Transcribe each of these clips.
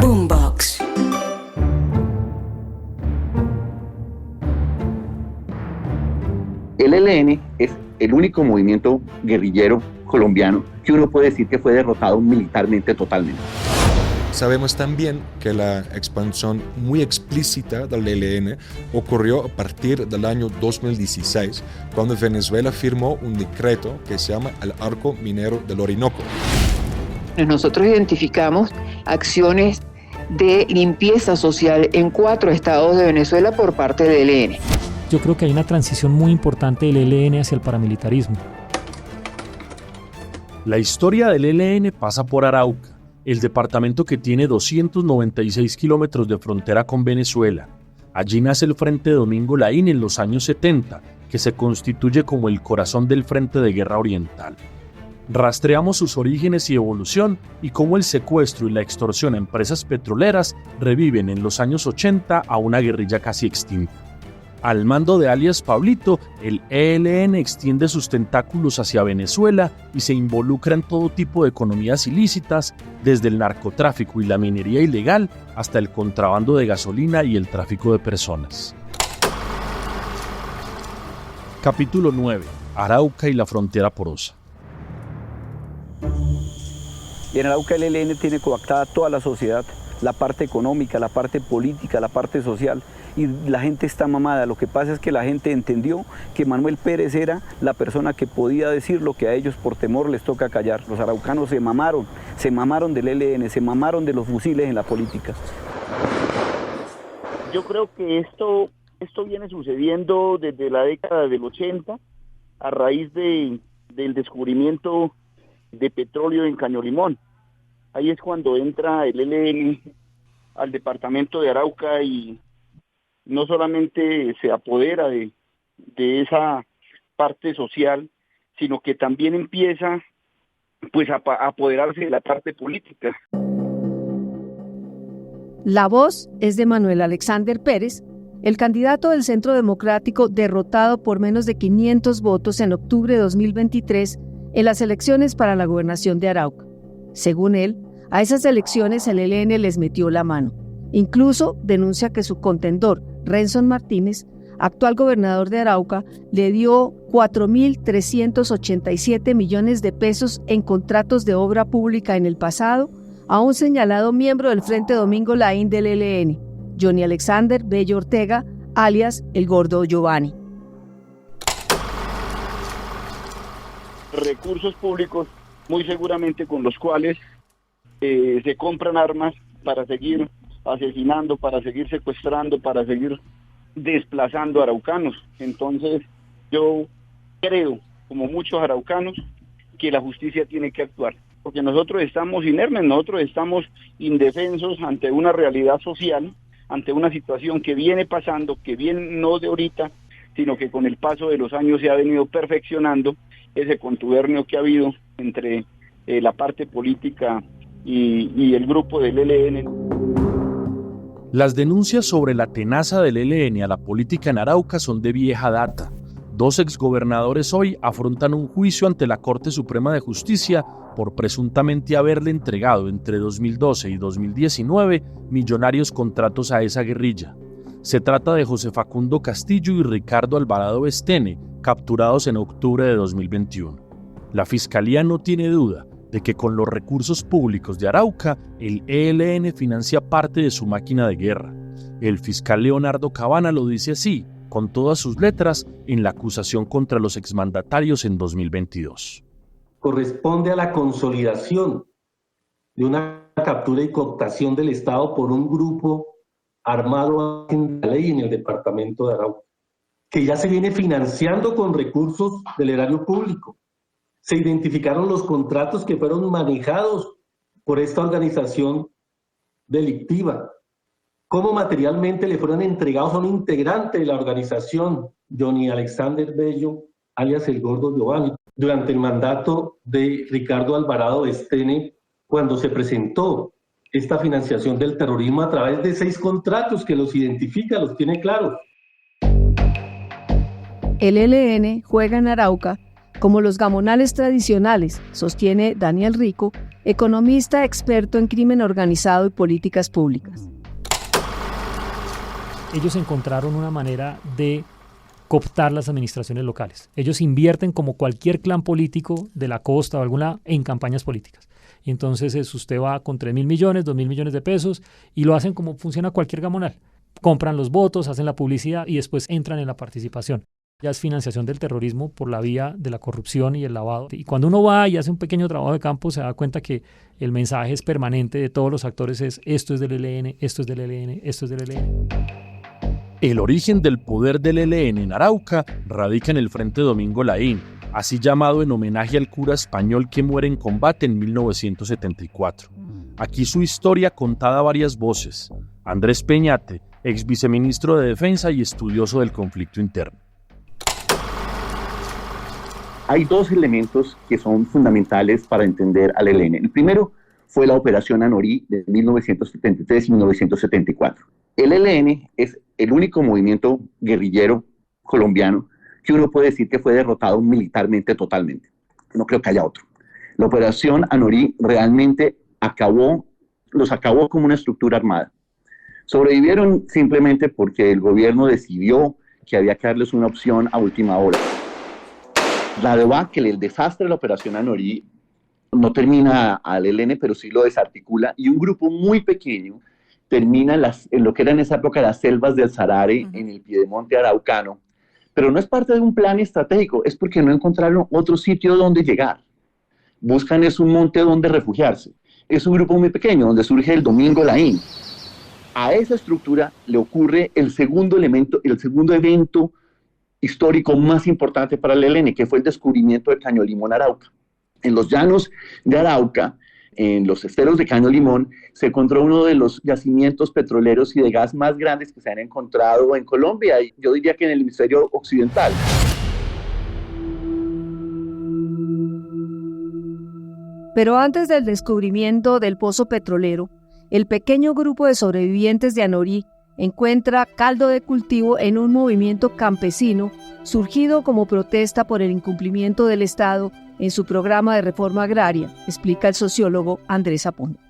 Boombox. El ELN es el único movimiento guerrillero colombiano que uno puede decir que fue derrotado militarmente totalmente. Sabemos también que la expansión muy explícita del ELN ocurrió a partir del año 2016, cuando Venezuela firmó un decreto que se llama el Arco Minero del Orinoco. Nosotros identificamos acciones de limpieza social en 4 estados de Venezuela por parte del ELN. Yo creo que hay una transición muy importante del ELN hacia el paramilitarismo. La historia del ELN pasa por Arauca, el departamento que tiene 296 kilómetros de frontera con Venezuela. Allí nace el Frente Domingo Laín en los años 70, que se constituye como el corazón del Frente de Guerra Oriental. Rastreamos sus orígenes y evolución y cómo el secuestro y la extorsión a empresas petroleras reviven en los años 80 a una guerrilla casi extinta. Al mando de alias Pablito, el ELN extiende sus tentáculos hacia Venezuela y se involucra en todo tipo de economías ilícitas, desde el narcotráfico y la minería ilegal hasta el contrabando de gasolina y el tráfico de personas. Capítulo 9. Arauca y la frontera porosa. Y en Arauca el ELN tiene coactada toda la sociedad, la parte económica, la parte política, la parte social, y la gente está mamada. Lo que pasa es que la gente entendió que Manuel Pérez era la persona que podía decir lo que a ellos por temor les toca callar. Los araucanos se mamaron del ELN, se mamaron de los fusiles en la política. Yo creo que esto viene sucediendo desde la década del 80, a raíz del descubrimiento de petróleo en Caño Limón. Ahí es cuando entra el ELN al departamento de Arauca y no solamente se apodera de esa parte social, sino que también empieza pues a apoderarse de la parte política. La voz es de Manuel Alexander Pérez, el candidato del Centro Democrático derrotado por menos de 500 votos en octubre de 2023 en las elecciones para la gobernación de Arauca. Según él, a esas elecciones el ELN les metió la mano. Incluso denuncia que su contendor, Renson Martínez, actual gobernador de Arauca, le dio 4.387 millones de pesos en contratos de obra pública en el pasado a un señalado miembro del Frente Domingo Laín del ELN, Johnny Alexander Bello Ortega, alias El Gordo Giovanni. Recursos públicos, muy seguramente con los cuales se compran armas para seguir asesinando, para seguir secuestrando, para seguir desplazando araucanos. Entonces, yo creo, como muchos araucanos, que la justicia tiene que actuar, porque nosotros estamos inermes, nosotros estamos indefensos ante una realidad social, ante una situación que viene pasando, que viene no de ahorita, sino que con el paso de los años se ha venido perfeccionando ese contubernio que ha habido entre la parte política y el grupo del ELN. Las denuncias sobre la tenaza del ELN a la política en Arauca son de vieja data. 2 exgobernadores hoy afrontan un juicio ante la Corte Suprema de Justicia por presuntamente haberle entregado entre 2012 y 2019 millonarios contratos a esa guerrilla. Se trata de José Facundo Castillo y Ricardo Alvarado Estene, capturados en octubre de 2021. La Fiscalía no tiene duda de que con los recursos públicos de Arauca, el ELN financia parte de su máquina de guerra. El fiscal Leonardo Cabana lo dice así, con todas sus letras, en la acusación contra los exmandatarios en 2022. Corresponde a la consolidación de una captura y cooptación del Estado por un grupo armado en la ley en el departamento de Arauca, que ya se viene financiando con recursos del erario público. Se identificaron los contratos que fueron manejados por esta organización delictiva. Cómo materialmente le fueron entregados a un integrante de la organización, Johnny Alexander Bello, alias El Gordo Giovanni, durante el mandato de Ricardo Alvarado Estene, cuando se presentó esta financiación del terrorismo a través de 6 contratos que los identifica, los tiene claros. El ELN juega en Arauca como los gamonales tradicionales, sostiene Daniel Rico, economista experto en crimen organizado y políticas públicas. Ellos encontraron una manera de cooptar las administraciones locales. Ellos invierten como cualquier clan político de la costa o alguna en campañas políticas. Y entonces usted va con 3.000 millones, 2.000 millones de pesos y lo hacen como funciona cualquier gamonal. Compran los votos, hacen la publicidad y después entran en la participación. Ya es financiación del terrorismo por la vía de la corrupción y el lavado. Y cuando uno va y hace un pequeño trabajo de campo, se da cuenta que el mensaje es permanente de todos los actores es esto es del ELN, esto es del ELN, esto es del ELN. El origen del poder del ELN en Arauca radica en el Frente Domingo Laín, así llamado en homenaje al cura español que muere en combate en 1974. Aquí su historia contada a varias voces. Andrés Peñate, ex viceministro de Defensa y estudioso del conflicto interno. Hay dos elementos que son fundamentales para entender al ELN. El primero fue la Operación Anorí de 1973 y 1974. El ELN es el único movimiento guerrillero colombiano que uno puede decir que fue derrotado militarmente totalmente. No creo que haya otro. La Operación Anorí realmente los acabó como una estructura armada. Sobrevivieron simplemente porque el gobierno decidió que había que darles una opción a última hora. La debacle, el desastre de la Operación Anorí no termina al ELN, pero sí lo desarticula, y un grupo muy pequeño termina en lo que era en esa época las selvas del Sarare, en el piedemonte araucano, pero no es parte de un plan estratégico, es porque no encontraron otro sitio donde llegar. Buscan es un monte donde refugiarse. Es un grupo muy pequeño, donde surge el Domingo Laín. A esa estructura le ocurre el segundo evento histórico más importante para el ELN, que fue el descubrimiento de Caño Limón Arauca. En los llanos de Arauca, en los esteros de Caño Limón, se encontró uno de los yacimientos petroleros y de gas más grandes que se han encontrado en Colombia, y yo diría que en el hemisferio occidental. Pero antes del descubrimiento del pozo petrolero, el pequeño grupo de sobrevivientes de Anorí encuentra caldo de cultivo en un movimiento campesino surgido como protesta por el incumplimiento del Estado en su programa de reforma agraria, explica el sociólogo Andrés Aponte.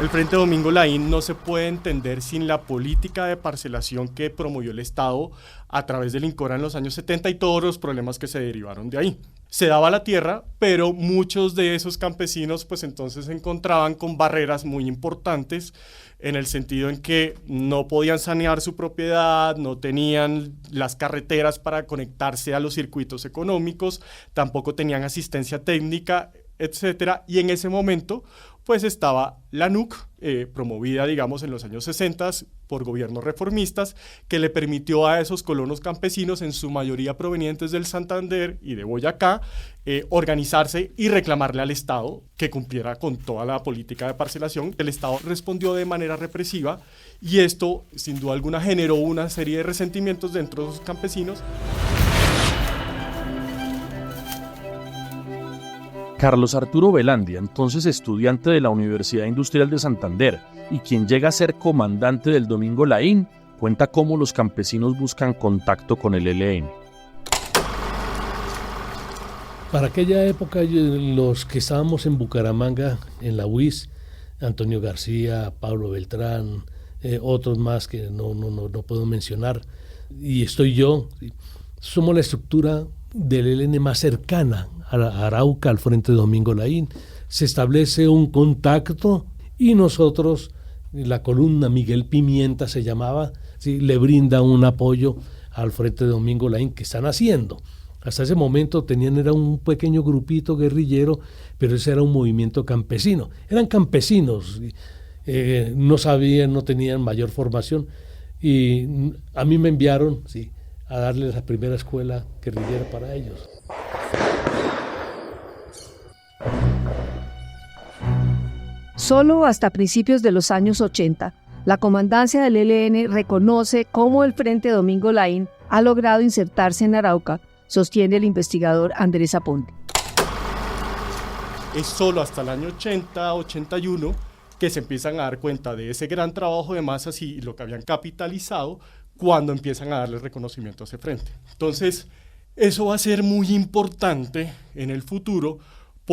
El Frente Domingo Laín no se puede entender sin la política de parcelación que promovió el Estado a través del INCORA en los años 70 y todos los problemas que se derivaron de ahí. Se daba la tierra, pero muchos de esos campesinos pues entonces se encontraban con barreras muy importantes en el sentido en que no podían sanear su propiedad, no tenían las carreteras para conectarse a los circuitos económicos, tampoco tenían asistencia técnica, etcétera, y en ese momento pues estaba la NUC, promovida digamos en los años 60 por gobiernos reformistas, que le permitió a esos colonos campesinos, en su mayoría provenientes del Santander y de Boyacá, organizarse y reclamarle al Estado que cumpliera con toda la política de parcelación. El Estado respondió de manera represiva y esto sin duda alguna generó una serie de resentimientos dentro de los campesinos. Carlos Arturo Velandia, entonces estudiante de la Universidad Industrial de Santander y quien llega a ser comandante del Domingo Laín, cuenta cómo los campesinos buscan contacto con el ELN. Para aquella época, los que estábamos en Bucaramanga, en la UIS, Antonio García, Pablo Beltrán, otros más que no puedo mencionar, y estoy yo, somos la estructura del ELN más cercana a Arauca, al Frente Domingo Laín. Se establece un contacto y nosotros, la columna Miguel Pimienta se llamaba, ¿sí?, le brinda un apoyo al Frente Domingo Laín que están haciendo. Hasta ese momento era un pequeño grupito guerrillero, pero ese era un movimiento campesino. Eran campesinos, no sabían, no tenían mayor formación, y a mí me enviaron, sí, a darles la primera escuela guerrillera para ellos. Solo hasta principios de los años 80, la comandancia del ELN reconoce cómo el Frente Domingo Laín ha logrado insertarse en Arauca, sostiene el investigador Andrés Aponte. Es solo hasta el año 80-81 que se empiezan a dar cuenta de ese gran trabajo de masas y lo que habían capitalizado cuando empiezan a darle reconocimiento a ese frente. Entonces, eso va a ser muy importante en el futuro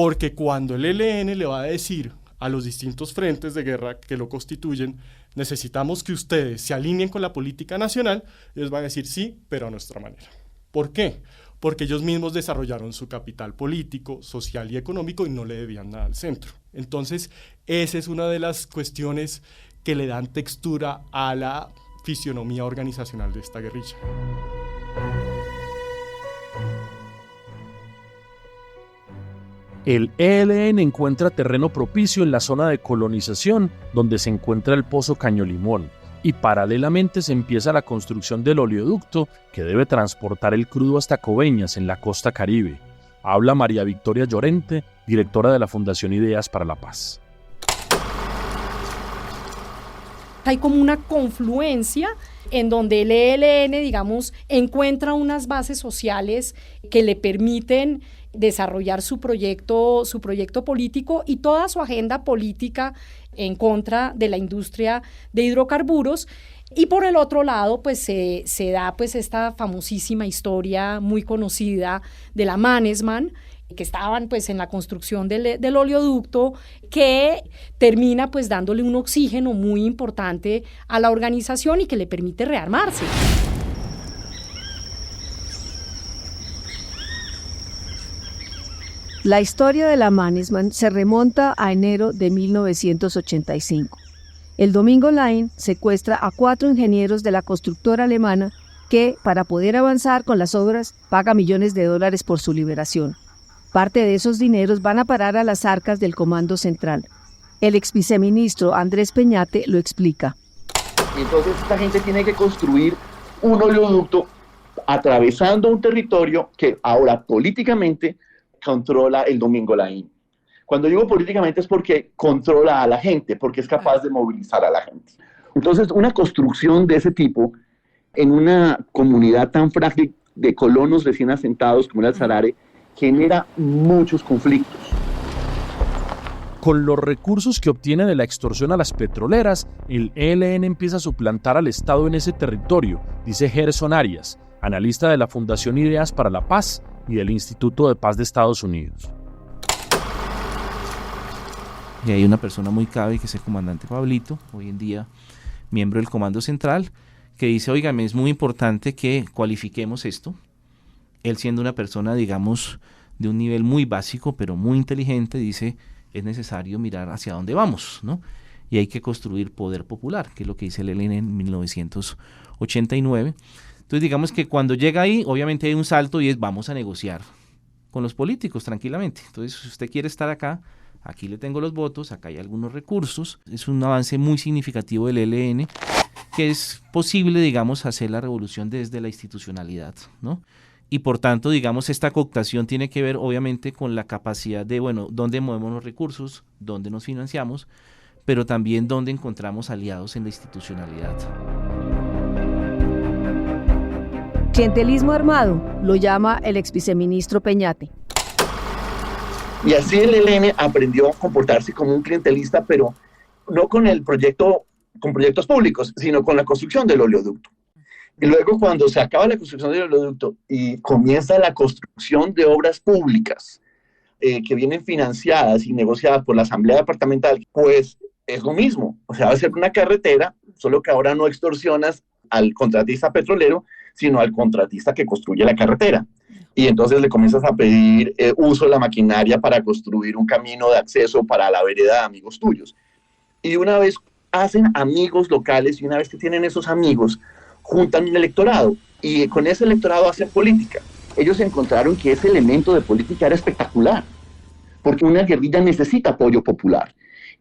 porque cuando el ELN le va a decir a los distintos frentes de guerra que lo constituyen, necesitamos que ustedes se alineen con la política nacional, ellos van a decir sí, pero a nuestra manera. ¿Por qué? Porque ellos mismos desarrollaron su capital político, social y económico y no le debían nada al centro. Entonces, esa es una de las cuestiones que le dan textura a la fisionomía organizacional de esta guerrilla. El ELN encuentra terreno propicio en la zona de colonización, donde se encuentra el Pozo Caño Limón, y paralelamente se empieza la construcción del oleoducto que debe transportar el crudo hasta Coveñas, en la costa Caribe. Habla María Victoria Llorente, directora de la Fundación Ideas para la Paz. Hay como una confluencia en donde el ELN, digamos, encuentra unas bases sociales que le permiten desarrollar su proyecto político y toda su agenda política en contra de la industria de hidrocarburos. Y por el otro lado, pues se da pues esta famosísima historia muy conocida de la Mannesmann, que estaban pues en la construcción del oleoducto, que termina pues dándole un oxígeno muy importante a la organización y que le permite rearmarse. La historia de la Mannesmann se remonta a enero de 1985. El Domingo Line secuestra a 4 ingenieros de la constructora alemana que, para poder avanzar con las obras, paga millones de dólares por su liberación. Parte de esos dineros van a parar a las arcas del Comando Central. El ex viceministro Andrés Peñate lo explica. Entonces esta gente tiene que construir un oleoducto atravesando un territorio que ahora políticamente controla el Domingo Line. Cuando digo políticamente es porque controla a la gente, porque es capaz de movilizar a la gente. Entonces, una construcción de ese tipo en una comunidad tan frágil de colonos recién asentados como el Sarare genera muchos conflictos. Con los recursos que obtiene de la extorsión a las petroleras, el ELN empieza a suplantar al Estado en ese territorio, dice Gerson Arias, analista de la Fundación Ideas para la Paz y del Instituto de Paz de Estados Unidos. Y hay una persona muy clave que es el comandante Pablito, hoy en día miembro del Comando Central, que dice, oigan, es muy importante que cualifiquemos esto. Él siendo una persona, digamos, de un nivel muy básico, pero muy inteligente, dice, es necesario mirar hacia dónde vamos, ¿no? Y hay que construir poder popular, que es lo que dice el ELN en 1989. Entonces, digamos que cuando llega ahí, obviamente hay un salto y es vamos a negociar con los políticos tranquilamente. Entonces, si usted quiere estar acá, aquí le tengo los votos, acá hay algunos recursos. Es un avance muy significativo del ELN, que es posible, digamos, hacer la revolución desde la institucionalidad, ¿no? Y por tanto, digamos, esta cooptación tiene que ver, obviamente, con la capacidad de, bueno, dónde movemos los recursos, dónde nos financiamos, pero también dónde encontramos aliados en la institucionalidad. Clientelismo armado, lo llama el ex viceministro Peñate. Y así el ELN aprendió a comportarse como un clientelista, pero no con el proyecto, con proyectos públicos, sino con la construcción del oleoducto. Y luego cuando se acaba la construcción del oleoducto y comienza la construcción de obras públicas que vienen financiadas y negociadas por la Asamblea Departamental, pues es lo mismo. O sea, va a ser una carretera, solo que ahora no extorsionas al contratista petrolero, sino al contratista que construye la carretera. Y entonces le comienzas a pedir uso de la maquinaria para construir un camino de acceso para la vereda de amigos tuyos. Y una vez hacen amigos locales y una vez que tienen esos amigos, juntan un electorado y con ese electorado hacen política. Ellos encontraron que ese elemento de política era espectacular, porque una guerrilla necesita apoyo popular.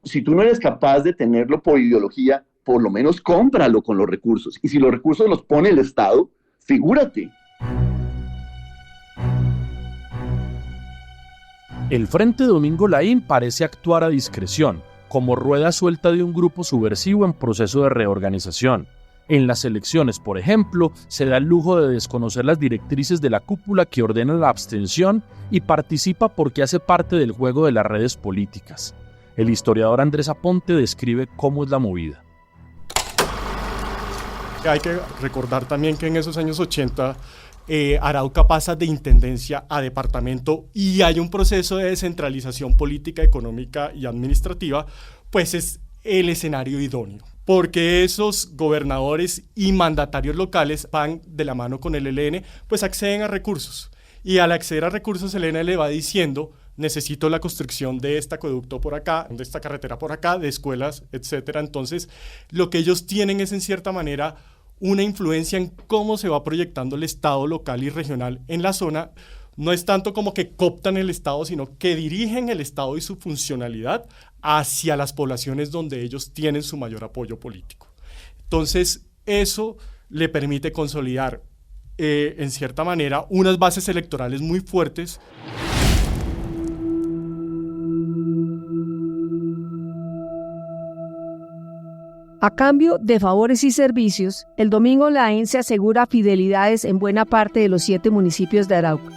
Si tú no eres capaz de tenerlo por ideología, por lo menos cómpralo con los recursos. Y si los recursos los pone el Estado, figúrate. El Frente Domingo Laín parece actuar a discreción, como rueda suelta de un grupo subversivo en proceso de reorganización. En las elecciones, por ejemplo, se da el lujo de desconocer las directrices de la cúpula que ordena la abstención y participa porque hace parte del juego de las redes políticas. El historiador Andrés Aponte describe cómo es la movida. Hay que recordar también que en esos años 80 Arauca pasa de intendencia a departamento y hay un proceso de descentralización política, económica y administrativa, pues es el escenario idóneo, porque esos gobernadores y mandatarios locales van de la mano con el ELN, pues acceden a recursos. Y al acceder a recursos, el ELN le va diciendo: necesito la construcción de este acueducto por acá, de esta carretera por acá, de escuelas, etcétera. Entonces, lo que ellos tienen es, en cierta manera, una influencia en cómo se va proyectando el Estado local y regional en la zona. No es tanto como que cooptan el Estado, sino que dirigen el Estado y su funcionalidad hacia las poblaciones donde ellos tienen su mayor apoyo político. Entonces, eso le permite consolidar, en cierta manera, unas bases electorales muy fuertes. A cambio de favores y servicios, el Domingo Laín se asegura fidelidades en buena parte de los 7 municipios de Arauca.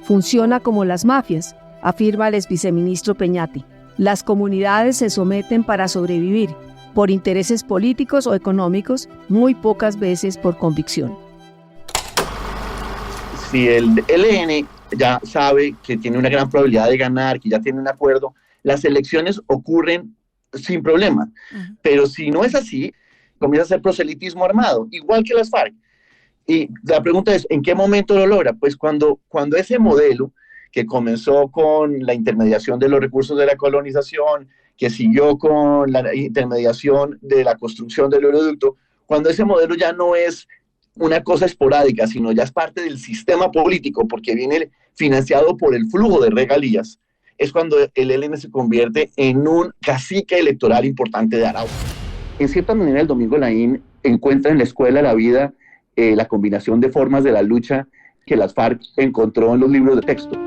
Funciona como las mafias, afirma el exviceministro Peñati. Las comunidades se someten para sobrevivir, por intereses políticos o económicos, muy pocas veces por convicción. Si el ELN ya sabe que tiene una gran probabilidad de ganar, que ya tiene un acuerdo, las elecciones ocurren sin problema. Pero si no es así, comienza a ser proselitismo armado, igual que las FARC. Y la pregunta es, ¿en qué momento lo logra? Pues cuando ese modelo, que comenzó con la intermediación de los recursos de la colonización, que siguió con la intermediación de la construcción del oleoducto, cuando ese modelo ya no es una cosa esporádica, sino ya es parte del sistema político, porque viene financiado por el flujo de regalías, es cuando el ELN se convierte en un cacique electoral importante de Arauca. En cierta manera, el Domingo Laín encuentra en la escuela la vida la combinación de formas de la lucha que las FARC encontró en los libros de texto.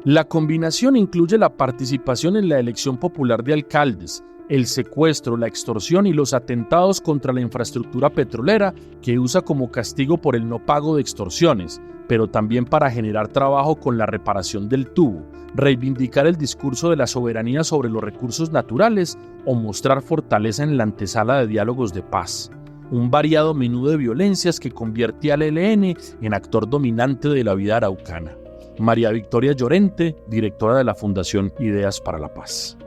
La combinación incluye la participación en la elección popular de alcaldes, el secuestro, la extorsión y los atentados contra la infraestructura petrolera que usa como castigo por el no pago de extorsiones, pero también para generar trabajo con la reparación del tubo, reivindicar el discurso de la soberanía sobre los recursos naturales o mostrar fortaleza en la antesala de diálogos de paz. Un variado menú de violencias que convierte al ELN en actor dominante de la vida araucana. María Victoria Llorente, directora de la Fundación Ideas para la Paz.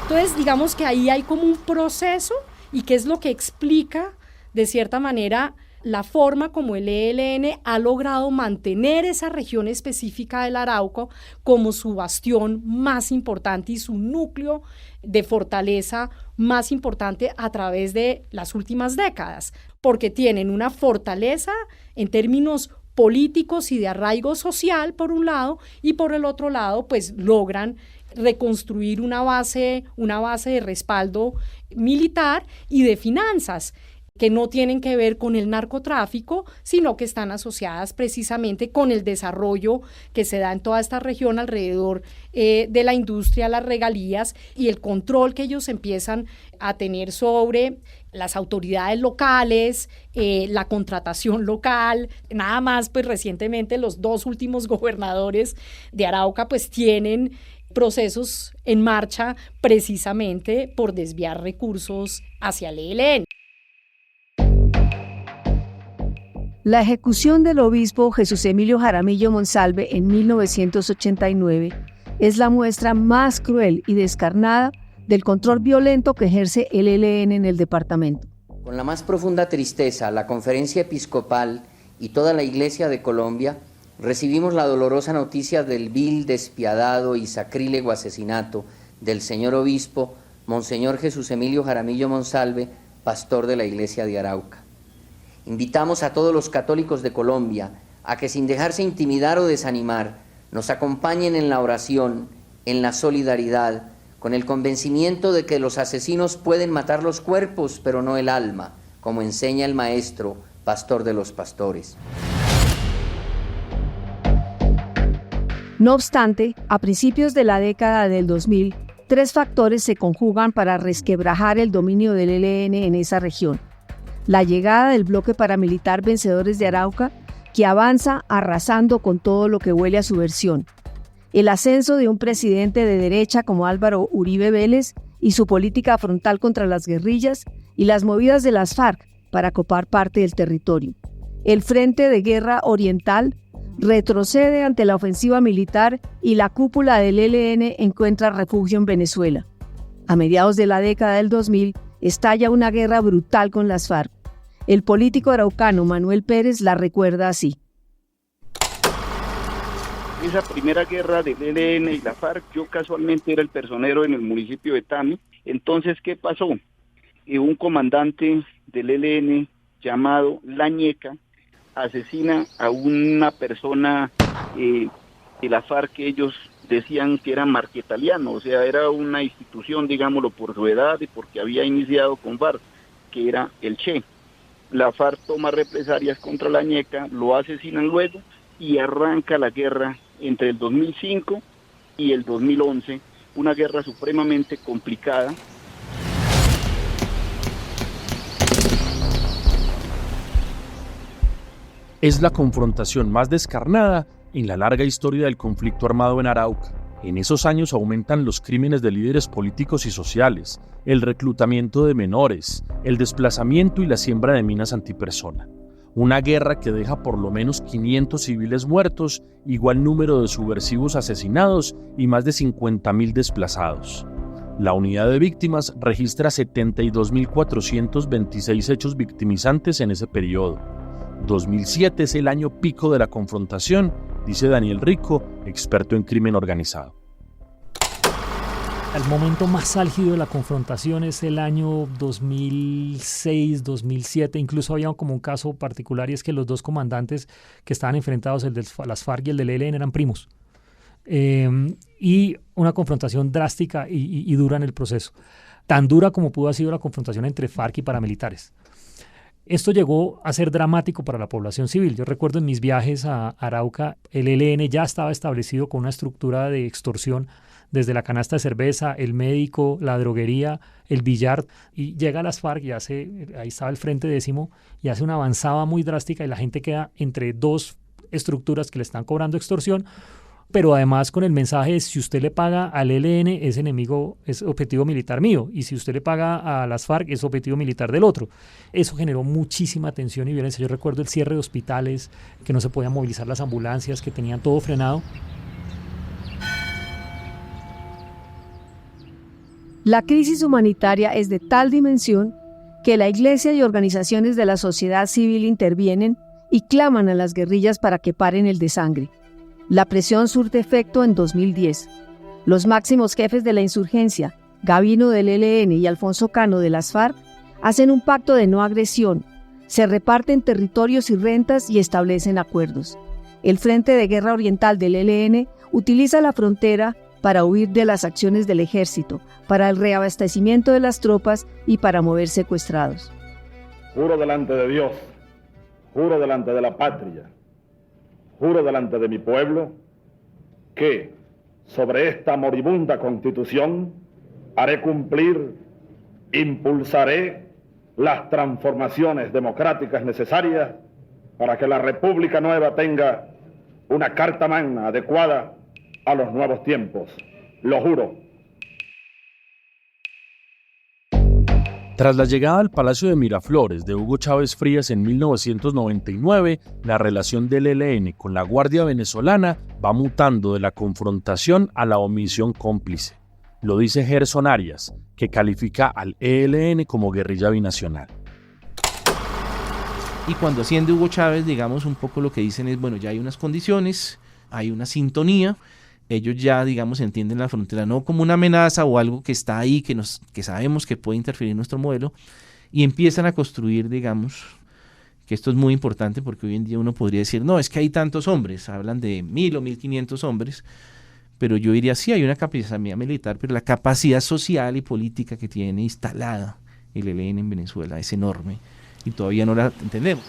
Entonces, digamos que ahí hay como un proceso y que es lo que explica, de cierta manera, la forma como el ELN ha logrado mantener esa región específica del Arauca como su bastión más importante y su núcleo de fortaleza más importante a través de las últimas décadas, porque tienen una fortaleza en términos políticos y de arraigo social por un lado, y por el otro lado pues logran reconstruir una base de respaldo militar y de finanzas que no tienen que ver con el narcotráfico, sino que están asociadas precisamente con el desarrollo que se da en toda esta región alrededor de la industria, las regalías y el control que ellos empiezan a tener sobre las autoridades locales, la contratación local. Nada más, pues recientemente los 2 últimos gobernadores de Arauca pues tienen procesos en marcha precisamente por desviar recursos hacia el ELN. La ejecución del obispo Jesús Emilio Jaramillo Monsalve en 1989 es la muestra más cruel y descarnada del control violento que ejerce el ELN en el departamento. Con la más profunda tristeza, la Conferencia Episcopal y toda la Iglesia de Colombia recibimos la dolorosa noticia del vil, despiadado y sacrílego asesinato del señor obispo Monseñor Jesús Emilio Jaramillo Monsalve, pastor de la Iglesia de Arauca. Invitamos a todos los católicos de Colombia a que, sin dejarse intimidar o desanimar, nos acompañen en la oración, en la solidaridad, con el convencimiento de que los asesinos pueden matar los cuerpos, pero no el alma, como enseña el Maestro, pastor de los pastores. No obstante, a principios de la década del 2000, 3 factores se conjugan para resquebrajar el dominio del ELN en esa región. La llegada del bloque paramilitar Vencedores de Arauca, que avanza arrasando con todo lo que huele a subversión. El ascenso de un presidente de derecha como Álvaro Uribe Vélez y su política frontal contra las guerrillas, y las movidas de las FARC para copar parte del territorio. El Frente de Guerra Oriental retrocede ante la ofensiva militar y la cúpula del ELN encuentra refugio en Venezuela. A mediados de la década del 2000 estalla una guerra brutal con las FARC. El político araucano Manuel Pérez la recuerda así. Esa primera guerra del ELN y la FARC, yo casualmente era el personero en el municipio de Tame. Entonces, ¿qué pasó? Un comandante del ELN llamado Lañeca asesina a una persona de la FARC que ellos decían que era marquetaliano, o sea, era una institución, digámoslo, por su edad y porque había iniciado con FARC, que era el Che. La FARC toma represalias contra Lañeca, lo asesinan luego y arranca la guerra entre el 2005 y el 2011, una guerra supremamente complicada. Es la confrontación más descarnada en la larga historia del conflicto armado en Arauca. En esos años aumentan los crímenes de líderes políticos y sociales, el reclutamiento de menores, el desplazamiento y la siembra de minas antipersona. Una guerra que deja por lo menos 500 civiles muertos, igual número de subversivos asesinados y más de 50.000 desplazados. La unidad de víctimas registra 72.426 hechos victimizantes en ese periodo. 2007 es el año pico de la confrontación, dice Daniel Rico, experto en crimen organizado. El momento más álgido de la confrontación es el año 2006, 2007. Incluso había como un caso particular y es que los dos comandantes que estaban enfrentados, el de las FARC y el del ELN, eran primos. Y una confrontación drástica y dura en el proceso. Tan dura como pudo haber sido la confrontación entre FARC y paramilitares. Esto llegó a ser dramático para la población civil. Yo recuerdo en mis viajes a Arauca, el ELN ya estaba establecido con una estructura de extorsión desde la canasta de cerveza, el médico, la droguería, el billar, y llega a las FARC y ahí estaba el Frente Décimo, y hace una avanzada muy drástica y la gente queda entre dos estructuras que le están cobrando extorsión, pero además con el mensaje de si usted le paga al ELN es enemigo, es objetivo militar mío, y si usted le paga a las FARC es objetivo militar del otro. Eso generó muchísima tensión y violencia. Yo recuerdo el cierre de hospitales, que no se podían movilizar las ambulancias, que tenían todo frenado. La crisis humanitaria es de tal dimensión que la Iglesia y organizaciones de la sociedad civil intervienen y claman a las guerrillas para que paren el desangre. La presión surte efecto en 2010. Los máximos jefes de la insurgencia, Gavino del ELN y Alfonso Cano de las FARC, hacen un pacto de no agresión, se reparten territorios y rentas y establecen acuerdos. El Frente de Guerra Oriental del ELN utiliza la frontera para huir de las acciones del ejército, para el reabastecimiento de las tropas y para mover secuestrados. Juro delante de Dios, juro delante de la patria, juro delante de mi pueblo, que sobre esta moribunda Constitución haré cumplir, impulsaré las transformaciones democráticas necesarias para que la República Nueva tenga una carta magna adecuada a los nuevos tiempos. Lo juro. Tras la llegada al Palacio de Miraflores de Hugo Chávez Frías en 1999, la relación del ELN con la Guardia Venezolana va mutando de la confrontación a la omisión cómplice. Lo dice Gerson Arias, que califica al ELN como guerrilla binacional. Y cuando asciende Hugo Chávez, digamos, un poco lo que dicen es, bueno, ya hay unas condiciones, hay una sintonía. Ellos ya, digamos, entienden la frontera no como una amenaza o algo que está ahí, que sabemos que puede interferir en nuestro modelo, y empiezan a construir, digamos, que esto es muy importante porque hoy en día uno podría decir, no, es que hay tantos hombres, hablan de 1.000 o 1.500 hombres, pero yo diría, sí, hay una capacidad militar, pero la capacidad social y política que tiene instalada el ELN en Venezuela es enorme y todavía no la entendemos.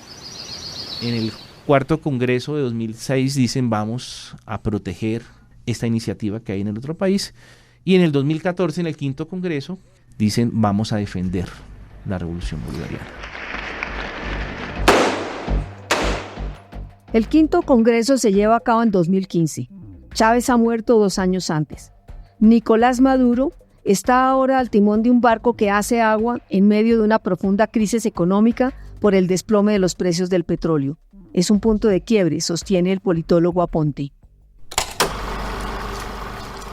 En el cuarto congreso de 2006 dicen, vamos a proteger esta iniciativa que hay en el otro país, y en el 2014, en el quinto congreso, dicen vamos a defender la revolución bolivariana. El quinto congreso se lleva a cabo en 2015. Chávez ha muerto 2 años antes. Nicolás Maduro está ahora al timón de un barco que hace agua en medio de una profunda crisis económica por el desplome de los precios del petróleo. Es un punto de quiebre, sostiene el politólogo Aponte.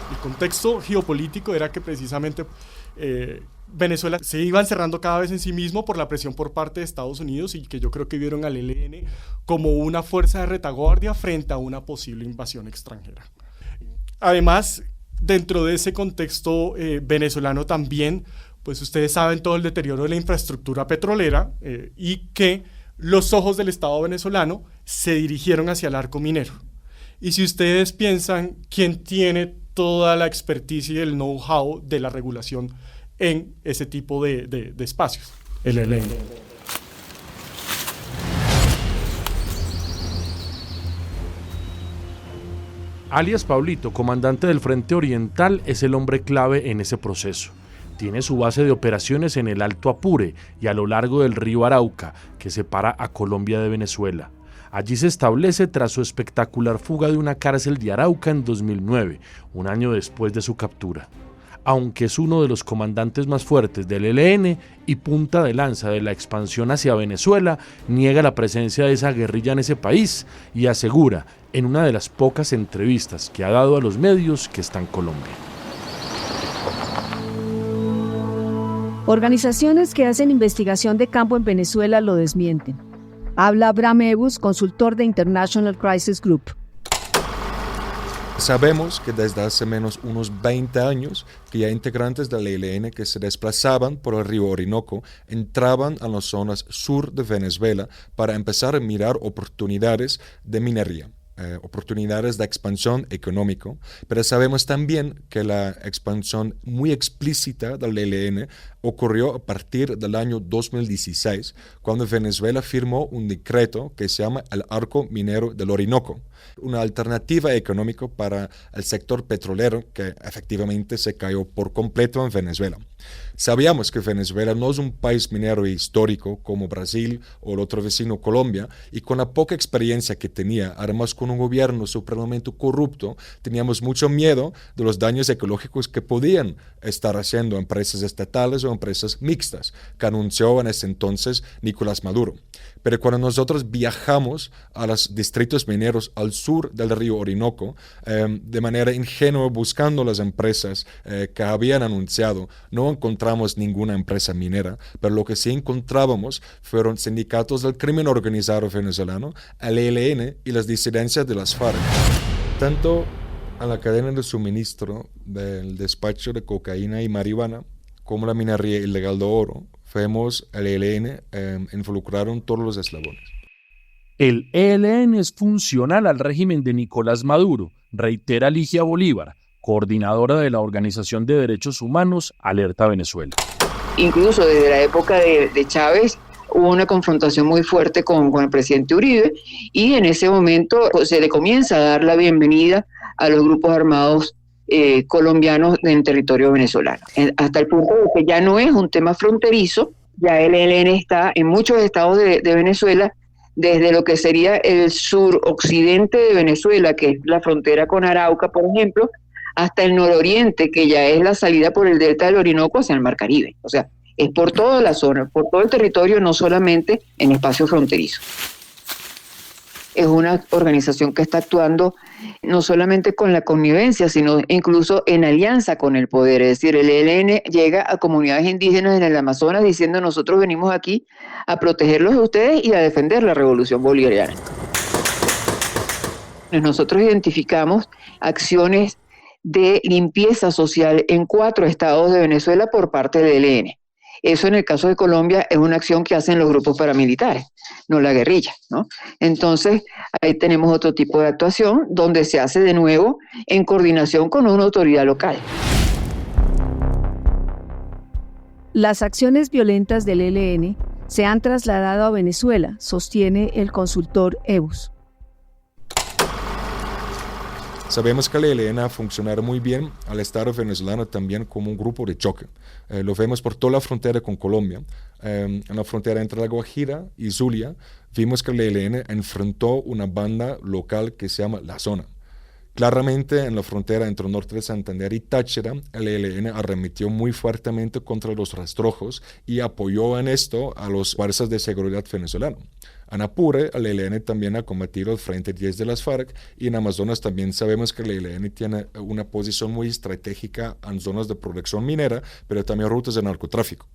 El contexto geopolítico era que precisamente Venezuela se iba encerrando cada vez en sí mismo por la presión por parte de Estados Unidos, y que yo creo que vieron al ELN como una fuerza de retaguardia frente a una posible invasión extranjera. Además, dentro de ese contexto venezolano también, pues ustedes saben todo el deterioro de la infraestructura petrolera y que los ojos del Estado venezolano se dirigieron hacia el arco minero. Y si ustedes piensan quién tiene toda la expertise y el know-how de la regulación en ese tipo de espacios, el ELN. Alias Pablito, comandante del Frente Oriental, es el hombre clave en ese proceso. Tiene su base de operaciones en el Alto Apure y a lo largo del río Arauca, que separa a Colombia de Venezuela. Allí se establece tras su espectacular fuga de una cárcel de Arauca en 2009, un año después de su captura. Aunque es uno de los comandantes más fuertes del ELN y punta de lanza de la expansión hacia Venezuela, niega la presencia de esa guerrilla en ese país y asegura, en una de las pocas entrevistas que ha dado a los medios, que está en Colombia. Organizaciones que hacen investigación de campo en Venezuela lo desmienten. Habla Abraham Ebus, consultor de International Crisis Group. Sabemos que desde hace menos unos 20 años que hay integrantes del ELN que se desplazaban por el río Orinoco, entraban a las zonas sur de Venezuela para empezar a mirar oportunidades de minería. Oportunidades de expansión económico, pero sabemos también que la expansión muy explícita del ELN ocurrió a partir del año 2016, cuando Venezuela firmó un decreto que se llama el Arco Minero del Orinoco, una alternativa económica para el sector petrolero que efectivamente se cayó por completo en Venezuela. Sabíamos que Venezuela no es un país minero histórico como Brasil o el otro vecino Colombia, y con la poca experiencia que tenía, además con un gobierno supremamente corrupto, teníamos mucho miedo de los daños ecológicos que podían estar haciendo empresas estatales o empresas mixtas, que anunció en ese entonces Nicolás Maduro. Pero cuando nosotros viajamos a los distritos mineros al sur del río Orinoco, de manera ingenua buscando las empresas que habían anunciado, no encontramos ninguna empresa minera, pero lo que sí encontrábamos fueron sindicatos del crimen organizado venezolano, el ELN y las disidencias de las FARC. Tanto a la cadena de suministro del despacho de cocaína y marihuana como la minería ilegal de oro, vemos el ELN involucraron todos los eslabones. El ELN es funcional al régimen de Nicolás Maduro, reitera Ligia Bolívar, coordinadora de la Organización de Derechos Humanos Alerta Venezuela. Incluso desde la época de Chávez hubo una confrontación muy fuerte con el presidente Uribe, y en ese momento se le comienza a dar la bienvenida a los grupos armados colombianos en territorio venezolano, hasta el punto de que ya no es un tema fronterizo. Ya el ELN está en muchos estados de Venezuela, desde lo que sería el suroccidente de Venezuela, que es la frontera con Arauca, por ejemplo, hasta el nororiente, que ya es la salida por el delta del Orinoco hacia el Mar Caribe. O sea, es por toda la zona, por todo el territorio, no solamente en espacios fronterizos. Es una organización que está actuando no solamente con la connivencia, sino incluso en alianza con el poder. Es decir, el ELN llega a comunidades indígenas en el Amazonas diciendo: nosotros venimos aquí a protegerlos a ustedes y a defender la revolución bolivariana. Nosotros identificamos acciones de limpieza social en 4 estados de Venezuela por parte del ELN. Eso, en el caso de Colombia, es una acción que hacen los grupos paramilitares, no la guerrilla, ¿no? Entonces, ahí tenemos otro tipo de actuación donde se hace de nuevo en coordinación con una autoridad local. Las acciones violentas del ELN se han trasladado a Venezuela, sostiene el consultor Ebus. Sabemos que la ELN ha funcionado muy bien al Estado venezolano también como un grupo de choque. Lo vemos por toda la frontera con Colombia. En la frontera entre La Guajira y Zulia, vimos que la ELN enfrentó una banda local que se llama La Zona, Claramente, en la frontera entre el norte de Santander y Táchira, el ELN arremetió muy fuertemente contra los rastrojos y apoyó en esto a las fuerzas de seguridad venezolanas. En Apure, el ELN también ha combatido el Frente 10 de las FARC, y en Amazonas también sabemos que el ELN tiene una posición muy estratégica en zonas de producción minera, pero también rutas de narcotráfico.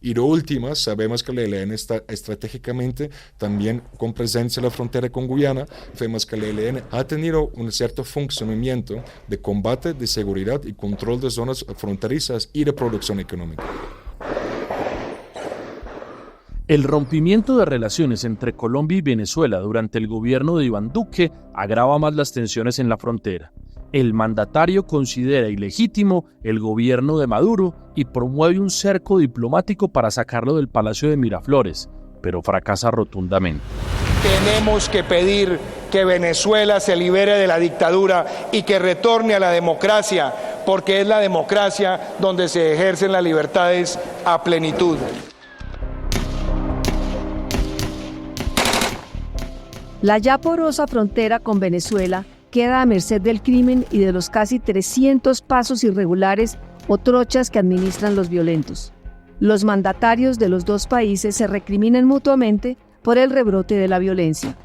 Y de última, sabemos que el ELN está estratégicamente también con presencia en la frontera con Guyana. Vemos que el ELN ha tenido un cierto funcionamiento de combate, de seguridad y control de zonas fronterizas y de producción económica. El rompimiento de relaciones entre Colombia y Venezuela durante el gobierno de Iván Duque agrava más las tensiones en la frontera. El mandatario considera ilegítimo el gobierno de Maduro y promueve un cerco diplomático para sacarlo del Palacio de Miraflores, pero fracasa rotundamente. Tenemos que pedir que Venezuela se libere de la dictadura y que retorne a la democracia, porque es la democracia donde se ejercen las libertades a plenitud. La ya porosa frontera con Venezuela queda a merced del crimen y de los casi 300 pasos irregulares o trochas que administran los violentos. Los mandatarios de los dos países se recriminan mutuamente por el rebrote de la violencia.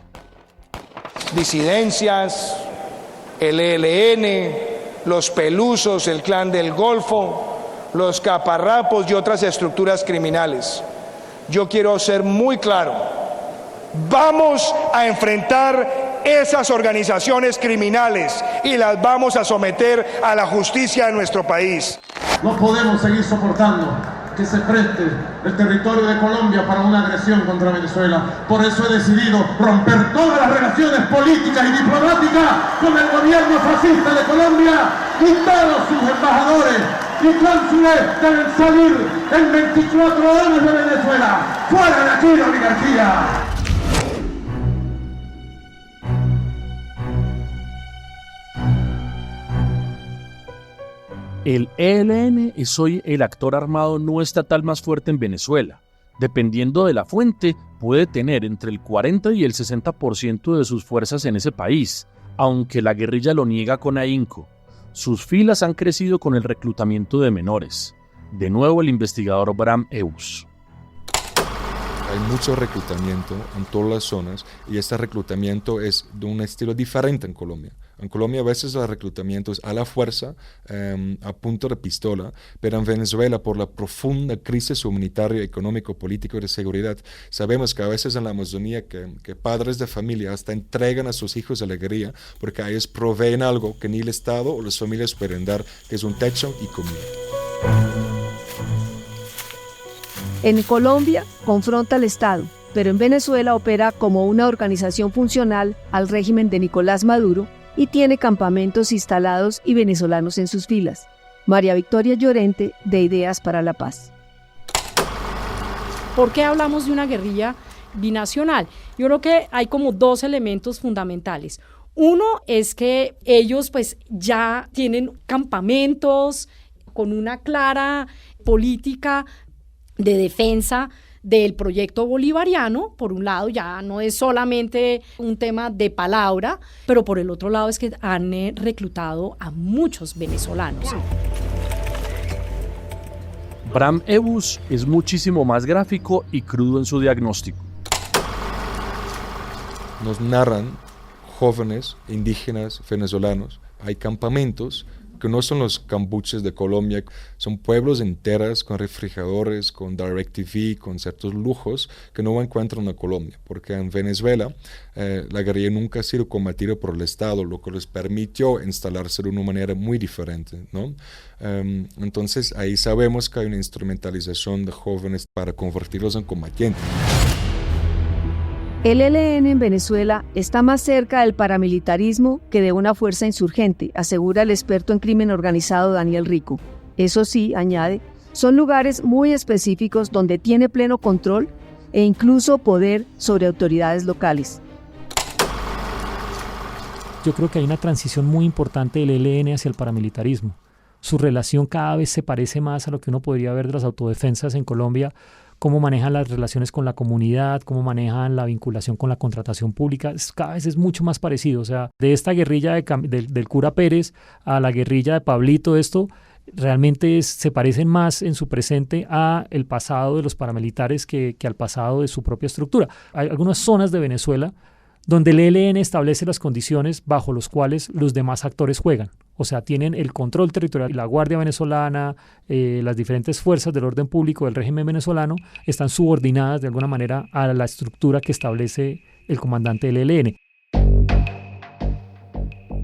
Disidencias, el ELN, los Pelusos, el Clan del Golfo, los Caparrapos y otras estructuras criminales. Yo quiero ser muy claro, vamos a enfrentar esas organizaciones criminales y las vamos a someter a la justicia de nuestro país. No podemos seguir soportando que se preste el territorio de Colombia para una agresión contra Venezuela. Por eso he decidido romper todas las relaciones políticas y diplomáticas con el gobierno fascista de Colombia, y todos sus embajadores y cónsules deben salir en 24 horas de Venezuela. ¡Fuera de aquí la oligarquía! El ELN es hoy el actor armado no estatal más fuerte en Venezuela. Dependiendo de la fuente, puede tener entre el 40 y el 60% de sus fuerzas en ese país, aunque la guerrilla lo niega con ahínco. Sus filas han crecido con el reclutamiento de menores. De nuevo el investigador Bram Eus. Hay mucho reclutamiento en todas las zonas, y este reclutamiento es de un estilo diferente en Colombia. En Colombia a veces el reclutamiento es a la fuerza, a punto de pistola, pero en Venezuela, por la profunda crisis humanitaria, económico, político y de seguridad, sabemos que a veces en la Amazonía que padres de familia hasta entregan a sus hijos a la guerrilla porque a ellos proveen algo que ni el Estado o las familias pueden dar, que es un techo y comida. En Colombia confronta al Estado, pero en Venezuela opera como una organización funcional al régimen de Nicolás Maduro y tiene campamentos instalados y venezolanos en sus filas. María Victoria Llorente, de Ideas para la Paz. ¿Por qué hablamos de una guerrilla binacional? Yo creo que hay como dos elementos fundamentales. Uno es que ellos pues ya tienen campamentos con una clara política de defensa del proyecto bolivariano. Por un lado, ya no es solamente un tema de palabra, pero por el otro lado es que han reclutado a muchos venezolanos. Bram Eus es muchísimo más gráfico y crudo en su diagnóstico. Nos narran jóvenes indígenas venezolanos. Hay campamentos que no son los cambuches de Colombia, son pueblos enteros con refrigeradores, con DirecTV, con ciertos lujos que no encuentran en Colombia, porque en Venezuela la guerrilla nunca ha sido combatida por el Estado, lo que les permitió instalarse de una manera muy diferente, ¿no? Entonces ahí sabemos que hay una instrumentalización de jóvenes para convertirlos en combatientes. El ELN en Venezuela está más cerca del paramilitarismo que de una fuerza insurgente, asegura el experto en crimen organizado Daniel Rico. Eso sí, añade, son lugares muy específicos donde tiene pleno control e incluso poder sobre autoridades locales. Yo creo que hay una transición muy importante del ELN hacia el paramilitarismo. Su relación cada vez se parece más a lo que uno podría ver de las autodefensas en Colombia, cómo manejan las relaciones con la comunidad, cómo manejan la vinculación con la contratación pública. Cada vez es mucho más parecido. O sea, de esta guerrilla del cura Pérez a la guerrilla de Pablito, esto realmente se parecen más en su presente a el pasado de los paramilitares que al pasado de su propia estructura. Hay algunas zonas de Venezuela donde el ELN establece las condiciones bajo las cuales los demás actores juegan. O sea, tienen el control territorial. La Guardia Venezolana, las diferentes fuerzas del orden público del régimen venezolano están subordinadas de alguna manera a la estructura que establece el comandante del ELN.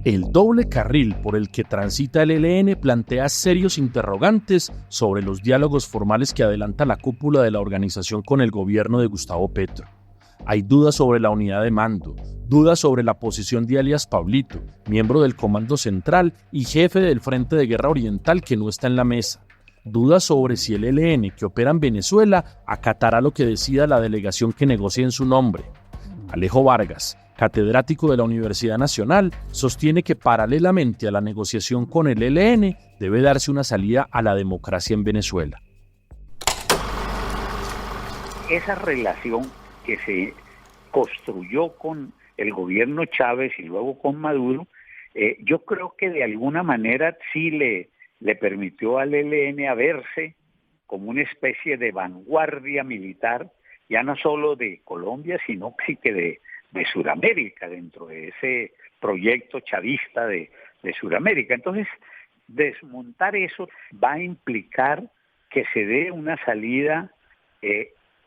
El doble carril por el que transita el ELN plantea serios interrogantes sobre los diálogos formales que adelanta la cúpula de la organización con el gobierno de Gustavo Petro. Hay dudas sobre la unidad de mando, dudas sobre la posición de alias Pablito, miembro del Comando Central y jefe del Frente de Guerra Oriental que no está en la mesa. Dudas sobre si el ELN que opera en Venezuela acatará lo que decida la delegación que negocie en su nombre. Alejo Vargas, catedrático de la Universidad Nacional, sostiene que paralelamente a la negociación con el ELN debe darse una salida a la democracia en Venezuela. Esa relación que se construyó con el gobierno Chávez y luego con Maduro, yo creo que de alguna manera sí le permitió al ELN a verse como una especie de vanguardia militar, ya no solo de Colombia, sino sí que de Sudamérica, dentro de ese proyecto chavista de Sudamérica. Entonces, desmontar eso va a implicar que se dé una salida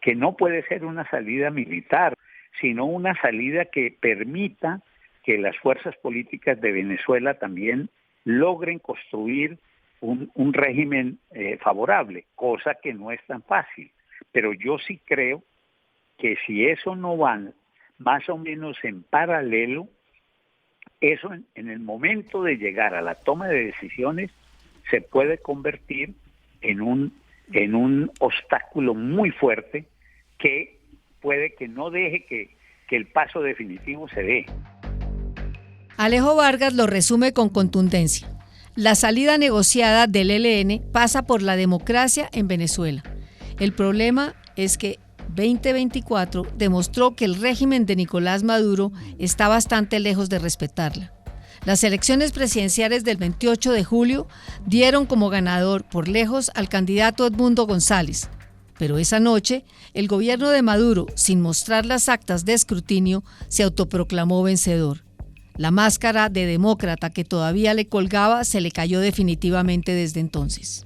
que no puede ser una salida militar, sino una salida que permita que las fuerzas políticas de Venezuela también logren construir un régimen favorable, cosa que no es tan fácil. Pero yo sí creo que si eso no va más o menos en paralelo, eso en el momento de llegar a la toma de decisiones se puede convertir en un obstáculo muy fuerte que puede que no deje que el paso definitivo se dé. Alejo Vargas lo resume con contundencia. La salida negociada del ELN pasa por la democracia en Venezuela. El problema es que 2024 demostró que el régimen de Nicolás Maduro está bastante lejos de respetarla. Las elecciones presidenciales del 28 de julio dieron como ganador por lejos al candidato Edmundo González. Pero esa noche, el gobierno de Maduro, sin mostrar las actas de escrutinio, se autoproclamó vencedor. La máscara de demócrata que todavía le colgaba se le cayó definitivamente desde entonces.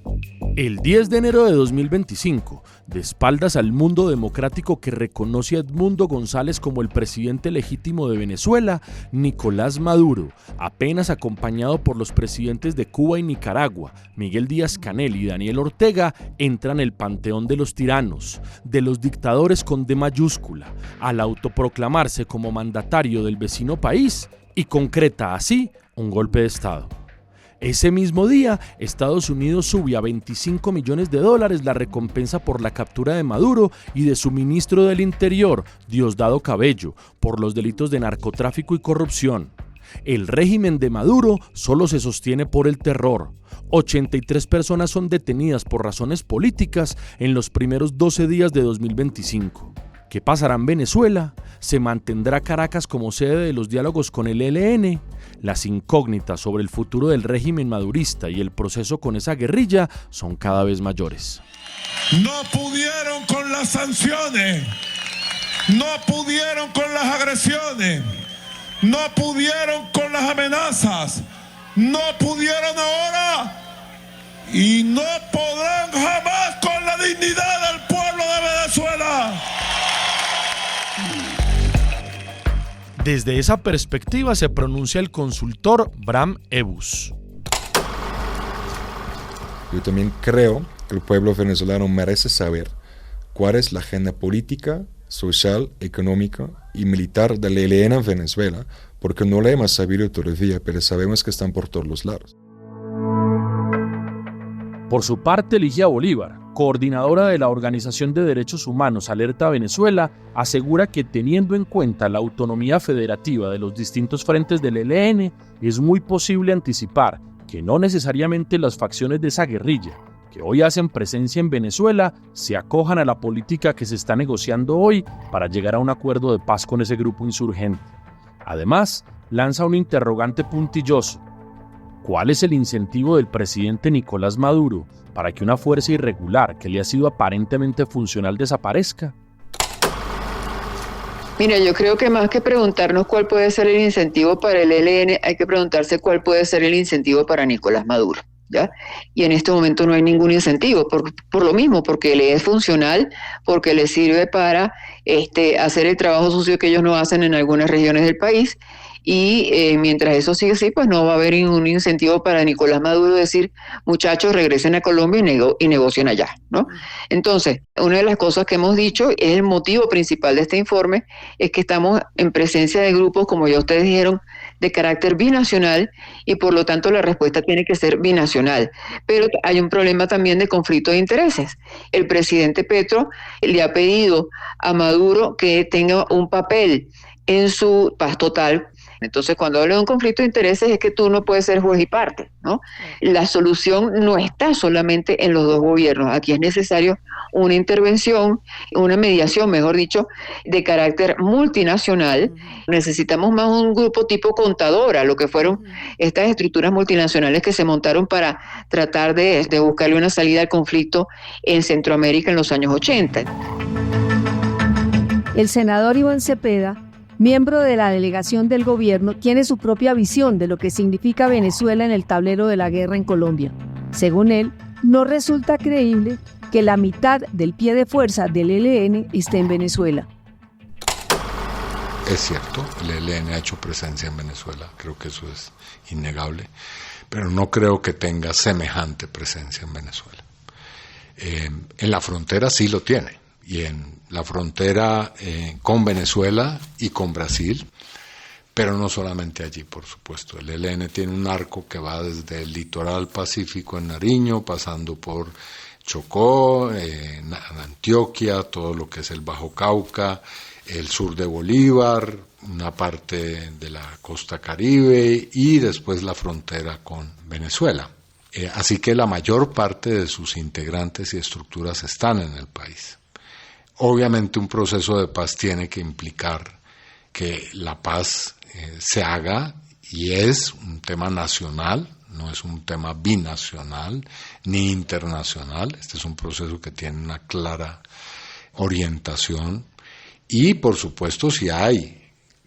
El 10 de enero de 2025, de espaldas al mundo democrático que reconoce a Edmundo González como el presidente legítimo de Venezuela, Nicolás Maduro, apenas acompañado por los presidentes de Cuba y Nicaragua, Miguel Díaz-Canel y Daniel Ortega, entra en el panteón de los tiranos, de los dictadores con D mayúscula, al autoproclamarse como mandatario del vecino país y concreta así un golpe de Estado. Ese mismo día, Estados Unidos sube a $25 millones la recompensa por la captura de Maduro y de su ministro del Interior, Diosdado Cabello, por los delitos de narcotráfico y corrupción. El régimen de Maduro solo se sostiene por el terror. 83 personas son detenidas por razones políticas en los primeros 12 días de 2025. ¿Qué pasará en Venezuela? ¿Se mantendrá Caracas como sede de los diálogos con el ELN? Las incógnitas sobre el futuro del régimen madurista y el proceso con esa guerrilla son cada vez mayores. No pudieron con las sanciones, no pudieron con las agresiones, no pudieron con las amenazas, no pudieron ahora y no podrán jamás con la dignidad del pueblo de Venezuela. Desde esa perspectiva se pronuncia el consultor Bram Ebus. Yo también creo que el pueblo venezolano merece saber cuál es la agenda política, social, económica y militar del ELN en Venezuela, porque no la hemos sabido todavía, pero sabemos que están por todos los lados. Por su parte, Ligia Bolívar, coordinadora de la Organización de Derechos Humanos Alerta Venezuela, asegura que teniendo en cuenta la autonomía federativa de los distintos frentes del ELN, es muy posible anticipar que no necesariamente las facciones de esa guerrilla, que hoy hacen presencia en Venezuela se acojan a la política que se está negociando hoy para llegar a un acuerdo de paz con ese grupo insurgente. Además, lanza un interrogante puntilloso. ¿Cuál es el incentivo del presidente Nicolás Maduro para que una fuerza irregular que le ha sido aparentemente funcional desaparezca? Mira, yo creo que más que preguntarnos cuál puede ser el incentivo para el ELN, hay que preguntarse cuál puede ser el incentivo para Nicolás Maduro, ¿ya? Y en este momento no hay ningún incentivo, por lo mismo, porque le es funcional, porque le sirve para hacer el trabajo sucio que ellos no hacen en algunas regiones del país, y mientras eso sigue así, pues no va a haber ningún incentivo para Nicolás Maduro decir, muchachos, regresen a Colombia y negocien allá, ¿no? Entonces, una de las cosas que hemos dicho, es el motivo principal de este informe, es que estamos en presencia de grupos, como ya ustedes dijeron, de carácter binacional, y por lo tanto la respuesta tiene que ser binacional. Pero hay un problema también de conflicto de intereses. El presidente Petro le ha pedido a Maduro que tenga un papel en su paz total. Entonces, cuando hablo de un conflicto de intereses, es que tú no puedes ser juez y parte, ¿no? La solución no está solamente en los dos gobiernos. Aquí es necesario una intervención, una mediación, mejor dicho, de carácter multinacional. Necesitamos más un grupo tipo Contadora, lo que fueron estas estructuras multinacionales que se montaron para tratar de buscarle una salida al conflicto en Centroamérica en los años 80. El senador Iván Cepeda, miembro de la delegación del gobierno, tiene su propia visión de lo que significa Venezuela en el tablero de la guerra en Colombia. Según él, no resulta creíble que la mitad del pie de fuerza del ELN esté en Venezuela. Es cierto, el ELN ha hecho presencia en Venezuela, creo que eso es innegable, pero no creo que tenga semejante presencia en Venezuela. En la frontera sí lo tiene, y en la frontera con Venezuela y con Brasil, pero no solamente allí, por supuesto. El ELN tiene un arco que va desde el litoral pacífico en Nariño, pasando por Chocó, Antioquia, todo lo que es el Bajo Cauca, el sur de Bolívar, una parte de la costa Caribe y después la frontera con Venezuela. Así que la mayor parte de sus integrantes y estructuras están en el país. Obviamente un proceso de paz tiene que implicar que la paz se haga, y es un tema nacional, no es un tema binacional ni internacional. Este es un proceso que tiene una clara orientación, y por supuesto si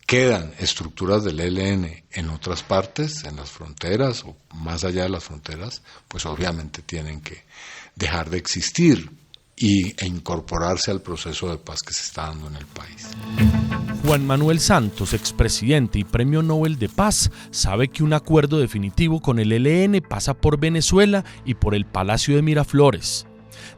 quedan estructuras del ELN en otras partes, en las fronteras o más allá de las fronteras, pues obviamente tienen que dejar de existir e incorporarse al proceso de paz que se está dando en el país. Juan Manuel Santos, expresidente y Premio Nobel de Paz, sabe que un acuerdo definitivo con el ELN pasa por Venezuela y por el Palacio de Miraflores.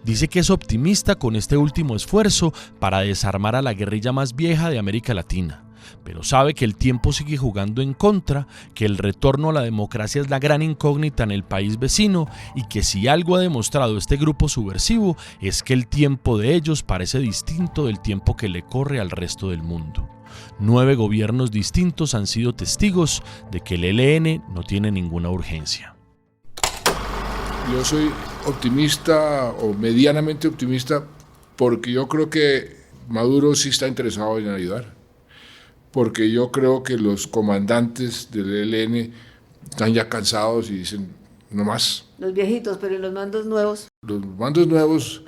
Dice que es optimista con este último esfuerzo para desarmar a la guerrilla más vieja de América Latina, pero sabe que el tiempo sigue jugando en contra, que el retorno a la democracia es la gran incógnita en el país vecino, y que si algo ha demostrado este grupo subversivo es que el tiempo de ellos parece distinto del tiempo que le corre al resto del mundo. 9 gobiernos distintos han sido testigos de que el ELN no tiene ninguna urgencia. Yo soy optimista o medianamente optimista porque yo creo que Maduro sí está interesado en ayudar. Porque yo creo que los comandantes del ELN están ya cansados y dicen, no más. Los viejitos, pero ¿y los mandos nuevos? Los mandos nuevos,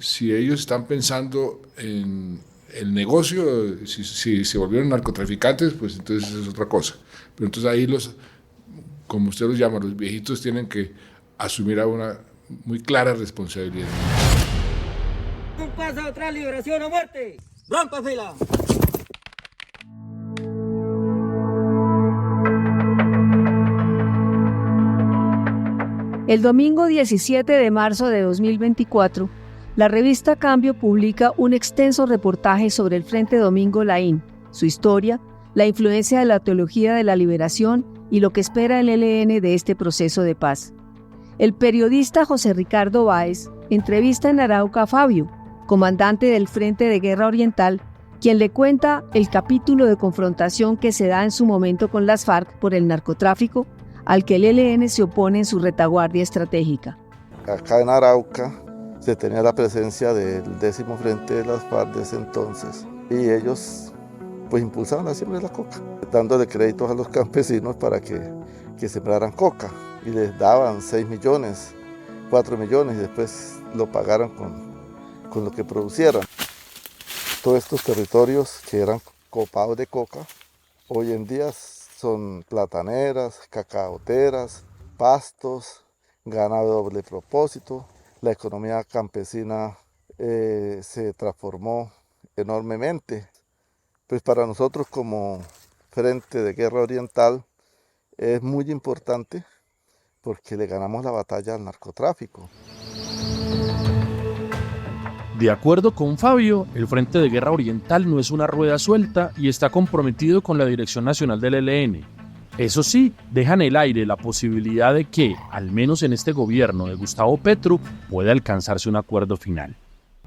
si ellos están pensando en el negocio, si se volvieron narcotraficantes, pues entonces es otra cosa. Pero entonces ahí como usted los llama, los viejitos tienen que asumir una muy clara responsabilidad. Un paso atrás, liberación o muerte. ¡Rompa fila! El domingo 17 de marzo de 2024, la revista Cambio publica un extenso reportaje sobre el Frente Domingo Laín, su historia, la influencia de la teología de la liberación y lo que espera el ELN de este proceso de paz. El periodista José Ricardo Báez entrevista en Arauca a Fabio, comandante del Frente de Guerra Oriental, quien le cuenta el capítulo de confrontación que se da en su momento con las FARC por el narcotráfico, al que el ELN se opone en su retaguardia estratégica. Acá en Arauca se tenía la presencia del 10º Frente de las FARC de ese entonces y ellos pues impulsaban la siembra de la coca, dándole créditos a los campesinos para que sembraran coca y les daban 6 millones, 4 millones y después lo pagaran con lo que producieran. Todos estos territorios que eran copados de coca, hoy en día son plataneras, cacaoteras, pastos, ganado de doble propósito. La economía campesina se transformó enormemente. Pues para nosotros como Frente de Guerra Oriental es muy importante porque le ganamos la batalla al narcotráfico. De acuerdo con Fabio, el Frente de Guerra Oriental no es una rueda suelta y está comprometido con la Dirección Nacional del ELN. Eso sí, deja en el aire la posibilidad de que, al menos en este gobierno de Gustavo Petro, pueda alcanzarse un acuerdo final.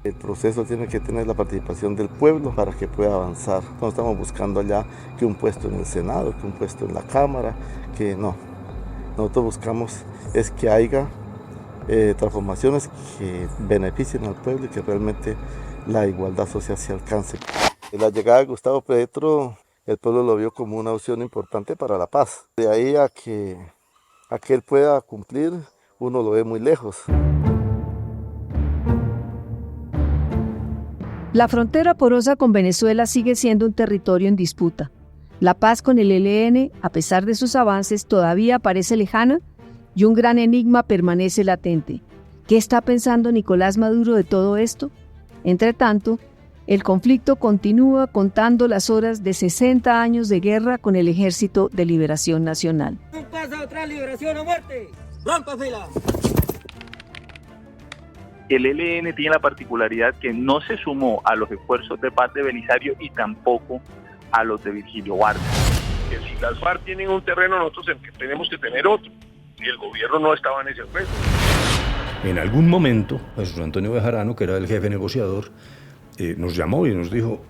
El proceso tiene que tener la participación del pueblo para que pueda avanzar. No estamos buscando allá que un puesto en el Senado, que un puesto en la Cámara, que no. Nosotros buscamos es que haya transformaciones que beneficien al pueblo y que realmente la igualdad social se alcance. En la llegada de Gustavo Petro, el pueblo lo vio como una opción importante para la paz. De ahí a que él pueda cumplir, uno lo ve muy lejos. La frontera porosa con Venezuela sigue siendo un territorio en disputa. La paz con el ELN, a pesar de sus avances, todavía parece lejana y un gran enigma permanece latente. ¿Qué está pensando Nicolás Maduro de todo esto? Entre tanto, el conflicto continúa contando las horas de 60 años de guerra con el Ejército de Liberación Nacional. Un paso atrás, liberación o muerte. ¡Rompa fila! El ELN tiene la particularidad que no se sumó a los esfuerzos de paz de Belisario y tampoco a los de Virgilio Barco. Que si las FARC tienen un terreno, nosotros tenemos que tener otro. Y el gobierno no estaba en ese aspecto. En algún momento, Jesús Antonio Bejarano, que era el jefe negociador, nos llamó y nos dijo: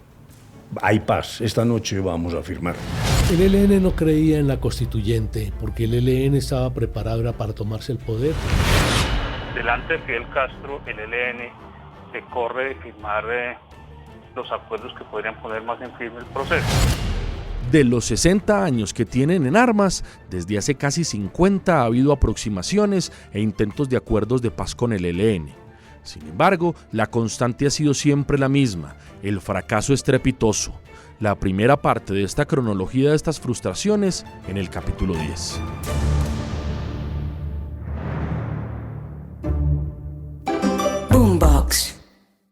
hay paz, esta noche vamos a firmar. El ELN no creía en la constituyente porque el ELN estaba preparado para tomarse el poder. Delante de Fidel Castro, el ELN se corre de firmar los acuerdos que podrían poner más en firme el proceso. De los 60 años que tienen en armas, desde hace casi 50 ha habido aproximaciones e intentos de acuerdos de paz con el ELN. Sin embargo, la constante ha sido siempre la misma, el fracaso estrepitoso. La primera parte de esta cronología de estas frustraciones en el capítulo 10.